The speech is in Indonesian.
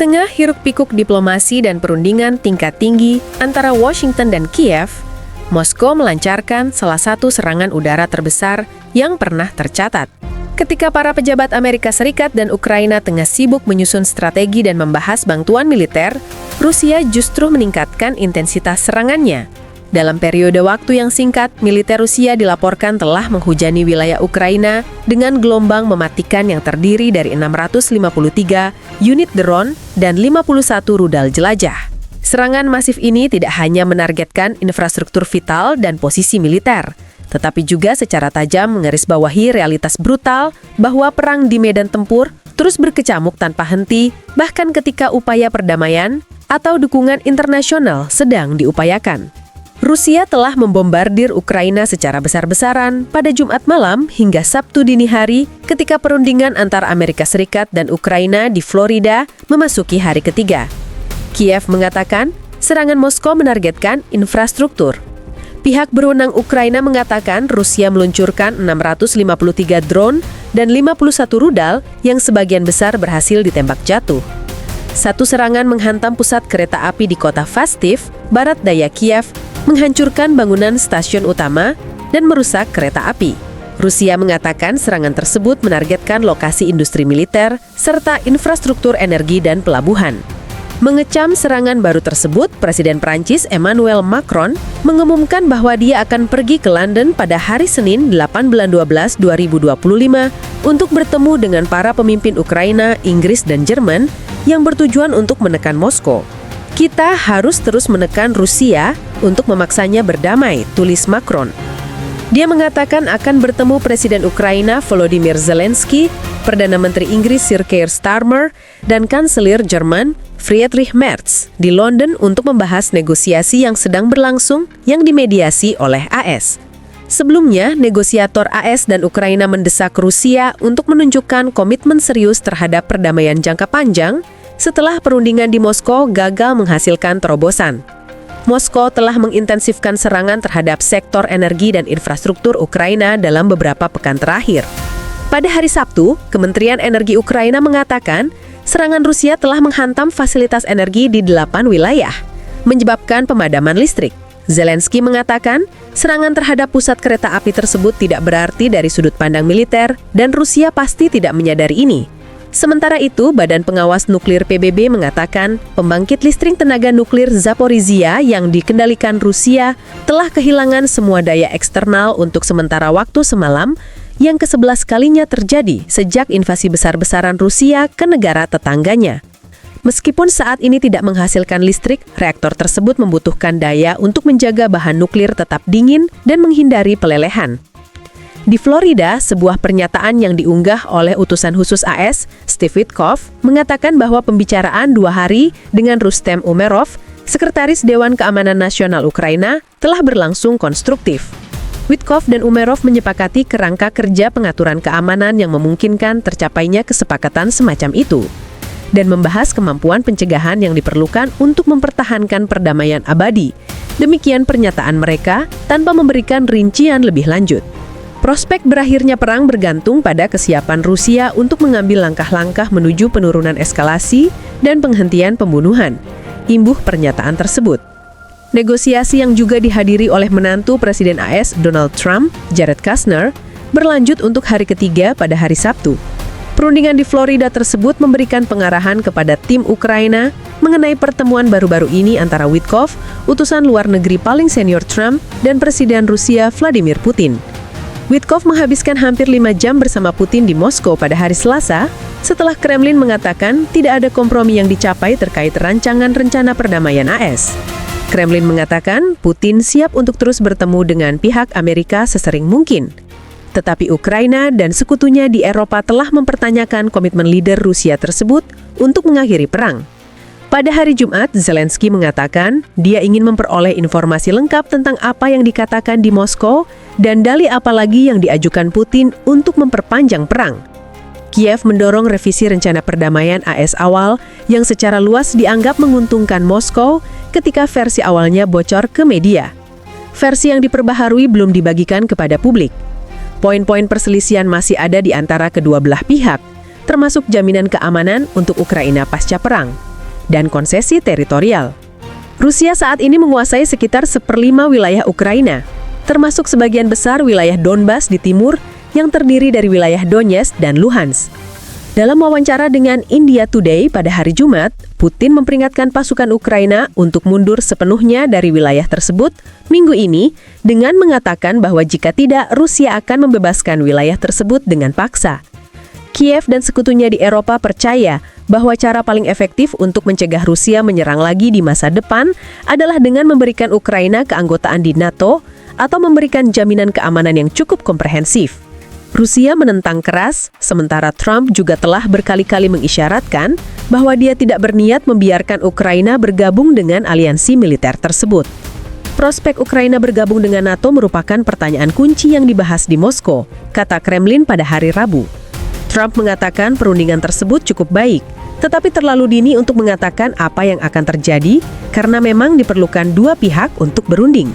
tengah hiruk-pikuk diplomasi dan perundingan tingkat tinggi antara Washington dan Kiev, Moskow melancarkan salah satu serangan udara terbesar yang pernah tercatat. Ketika para pejabat Amerika Serikat dan Ukraina tengah sibuk menyusun strategi dan membahas bantuan militer, Rusia justru meningkatkan intensitas serangannya. Dalam periode waktu yang singkat, militer Rusia dilaporkan telah menghujani wilayah Ukraina dengan gelombang mematikan yang terdiri dari 653 unit drone dan 51 rudal jelajah. Serangan masif ini tidak hanya menargetkan infrastruktur vital dan posisi militer, tetapi juga secara tajam menggarisbawahi realitas brutal bahwa perang di medan tempur terus berkecamuk tanpa henti, bahkan ketika upaya perdamaian atau dukungan internasional sedang diupayakan. Rusia telah membombardir Ukraina secara besar-besaran pada Jumat malam hingga Sabtu dini hari ketika perundingan antara Amerika Serikat dan Ukraina di Florida memasuki hari ketiga. Kiev mengatakan serangan Moskow menargetkan infrastruktur. Pihak berwenang Ukraina mengatakan Rusia meluncurkan 653 drone dan 51 rudal yang sebagian besar berhasil ditembak jatuh. Satu serangan menghantam pusat kereta api di kota Fastiv, barat daya Kiev, menghancurkan bangunan stasiun utama dan merusak kereta api. Rusia mengatakan serangan tersebut menargetkan lokasi industri militer serta infrastruktur energi dan pelabuhan. Mengecam serangan baru tersebut, Presiden Prancis Emmanuel Macron mengumumkan bahwa dia akan pergi ke London pada hari Senin 8 bulan 12 2025 untuk bertemu dengan para pemimpin Ukraina, Inggris, dan Jerman yang bertujuan untuk menekan Moskow. Kita harus terus menekan Rusia untuk memaksanya berdamai, tulis Macron. Dia mengatakan akan bertemu Presiden Ukraina Volodymyr Zelensky, Perdana Menteri Inggris Sir Keir Starmer, dan Kanselir Jerman Friedrich Merz di London untuk membahas negosiasi yang sedang berlangsung yang dimediasi oleh AS. Sebelumnya, negosiator AS dan Ukraina mendesak Rusia untuk menunjukkan komitmen serius terhadap perdamaian jangka panjang setelah perundingan di Moskow gagal menghasilkan terobosan. Moskow telah mengintensifkan serangan terhadap sektor energi dan infrastruktur Ukraina dalam beberapa pekan terakhir. Pada hari Sabtu, Kementerian Energi Ukraina mengatakan serangan Rusia telah menghantam fasilitas energi di 8 wilayah, menyebabkan pemadaman listrik. Zelensky mengatakan serangan terhadap pusat kereta api tersebut tidak berarti dari sudut pandang militer dan Rusia pasti tidak menyadari ini. Sementara itu, Badan Pengawas Nuklir PBB mengatakan pembangkit listrik tenaga nuklir Zaporizhia yang dikendalikan Rusia telah kehilangan semua daya eksternal untuk sementara waktu semalam yang ke-11 kalinya terjadi sejak invasi besar-besaran Rusia ke negara tetangganya. Meskipun saat ini tidak menghasilkan listrik, reaktor tersebut membutuhkan daya untuk menjaga bahan nuklir tetap dingin dan menghindari pelelehan. Di Florida, sebuah pernyataan yang diunggah oleh utusan khusus AS, Steve Witkoff, mengatakan bahwa pembicaraan 2 hari dengan Rustem Umerov, Sekretaris Dewan Keamanan Nasional Ukraina, telah berlangsung konstruktif. Witkoff dan Umerov menyepakati kerangka kerja pengaturan keamanan yang memungkinkan tercapainya kesepakatan semacam itu, dan membahas kemampuan pencegahan yang diperlukan untuk mempertahankan perdamaian abadi. Demikian pernyataan mereka tanpa memberikan rincian lebih lanjut. Prospek berakhirnya perang bergantung pada kesiapan Rusia untuk mengambil langkah-langkah menuju penurunan eskalasi dan penghentian pembunuhan, imbuh pernyataan tersebut. Negosiasi yang juga dihadiri oleh menantu Presiden AS Donald Trump, Jared Kushner, berlanjut untuk hari ketiga pada hari Sabtu. Perundingan di Florida tersebut memberikan pengarahan kepada tim Ukraina mengenai pertemuan baru-baru ini antara Witkoff, utusan luar negeri paling senior Trump, dan Presiden Rusia Vladimir Putin. Witkoff menghabiskan hampir 5 jam bersama Putin di Moskow pada hari Selasa, setelah Kremlin mengatakan tidak ada kompromi yang dicapai terkait rancangan rencana perdamaian AS. Kremlin mengatakan Putin siap untuk terus bertemu dengan pihak Amerika sesering mungkin. Tetapi Ukraina dan sekutunya di Eropa telah mempertanyakan komitmen leader Rusia tersebut untuk mengakhiri perang. Pada hari Jumat, Zelensky mengatakan dia ingin memperoleh informasi lengkap tentang apa yang dikatakan di Moskow dan dalih apa lagi yang diajukan Putin untuk memperpanjang perang. Kiev mendorong revisi rencana perdamaian AS awal yang secara luas dianggap menguntungkan Moskow ketika versi awalnya bocor ke media. Versi yang diperbaharui belum dibagikan kepada publik. Poin-poin perselisihan masih ada di antara kedua belah pihak, termasuk jaminan keamanan untuk Ukraina pasca perang. dan konsesi teritorial. Rusia saat ini menguasai sekitar 1/5 wilayah Ukraina, termasuk sebagian besar wilayah Donbas di timur yang terdiri dari wilayah Donetsk dan Luhansk. Dalam wawancara dengan India Today pada hari Jumat, Putin memperingatkan pasukan Ukraina untuk mundur sepenuhnya dari wilayah tersebut minggu ini dengan mengatakan bahwa jika tidak, Rusia akan membebaskan wilayah tersebut dengan paksa. Kiev dan sekutunya di Eropa percaya bahwa cara paling efektif untuk mencegah Rusia menyerang lagi di masa depan adalah dengan memberikan Ukraina keanggotaan di NATO atau memberikan jaminan keamanan yang cukup komprehensif. Rusia menentang keras, sementara Trump juga telah berkali-kali mengisyaratkan bahwa dia tidak berniat membiarkan Ukraina bergabung dengan aliansi militer tersebut. Prospek Ukraina bergabung dengan NATO merupakan pertanyaan kunci yang dibahas di Moskow, kata Kremlin pada hari Rabu. Trump mengatakan perundingan tersebut cukup baik, tetapi terlalu dini untuk mengatakan apa yang akan terjadi karena memang diperlukan dua pihak untuk berunding.